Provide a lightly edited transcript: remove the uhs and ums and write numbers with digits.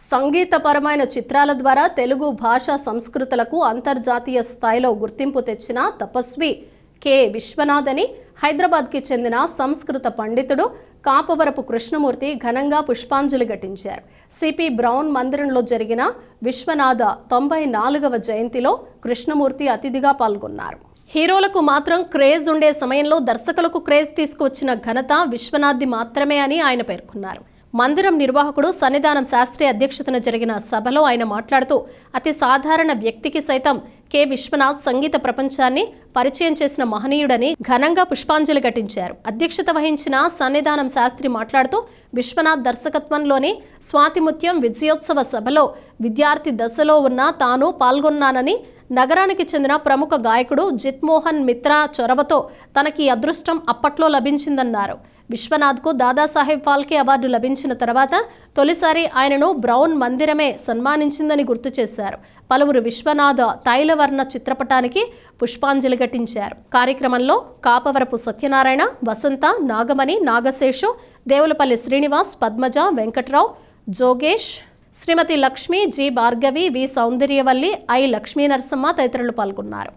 సంగీతపరమైన చిత్రాల ద్వారా తెలుగు భాషా సంస్కృతులకు అంతర్జాతీయ స్థాయిలో గుర్తింపు తెచ్చిన తపస్వి కె. విశ్వనాథ్ అని హైదరాబాద్కి చెందిన సంస్కృత పండితుడు కాపవరపు కృష్ణమూర్తి ఘనంగా పుష్పాంజలి ఘటించారు. సిపి బ్రౌన్ మందిరంలో జరిగిన విశ్వనాథ 94వ జయంతిలో కృష్ణమూర్తి అతిథిగా పాల్గొన్నారు. హీరోలకు మాత్రం క్రేజ్ ఉండే సమయంలో దర్శకులకు క్రేజ్ తీసుకువచ్చిన ఘనత విశ్వనాథ్ది మాత్రమే అని ఆయన పేర్కొన్నారు. మందిరం నిర్వాహకుడు సన్నిధానం శాస్త్రి అధ్యక్షతన జరిగిన సభలో ఆయన మాట్లాడుతూ అతి సాధారణ వ్యక్తికి సైతం కె. విశ్వనాథ్ సంగీత ప్రపంచాన్ని పరిచయం చేసిన మహనీయుడని ఘనంగా పుష్పాంజలి ఘటించారు. అధ్యక్షత వహించిన సన్నిధానం శాస్త్రి మాట్లాడుతూ విశ్వనాథ్ దర్శకత్వంలోని స్వాతిముత్యం విజయోత్సవ సభలో విద్యార్థి దశలో ఉన్న తాను పాల్గొన్నానని, నగరానికి చెందిన ప్రముఖ గాయకుడు జిత్మోహన్ మిత్రా చొరవతో తనకి అదృష్టం అప్పట్లో లభించిందన్నారు. విశ్వనాథ్కు దాదాసాహెబ్ ఫాల్కే అవార్డు లభించిన తర్వాత తొలిసారి ఆయనను బ్రౌన్ మందిరమే సన్మానించిందని గుర్తు చేశారు. పలువురు విశ్వనాథ తైలవర్ణ చిత్రపటానికి పుష్పాంజలి ఘటించారు. కార్యక్రమంలో కాపవరపు సత్యనారాయణ, వసంత, నాగమణి, నాగశేషు, దేవులపల్లి శ్రీనివాస్, పద్మజ, వెంకట్రావు, జోగేష్, Shrimati Lakshmi, G. Bhargavi, V. Soundaryavalli, I. Lakshmi Narasamma తదితరులు పాల్గొన్నారు.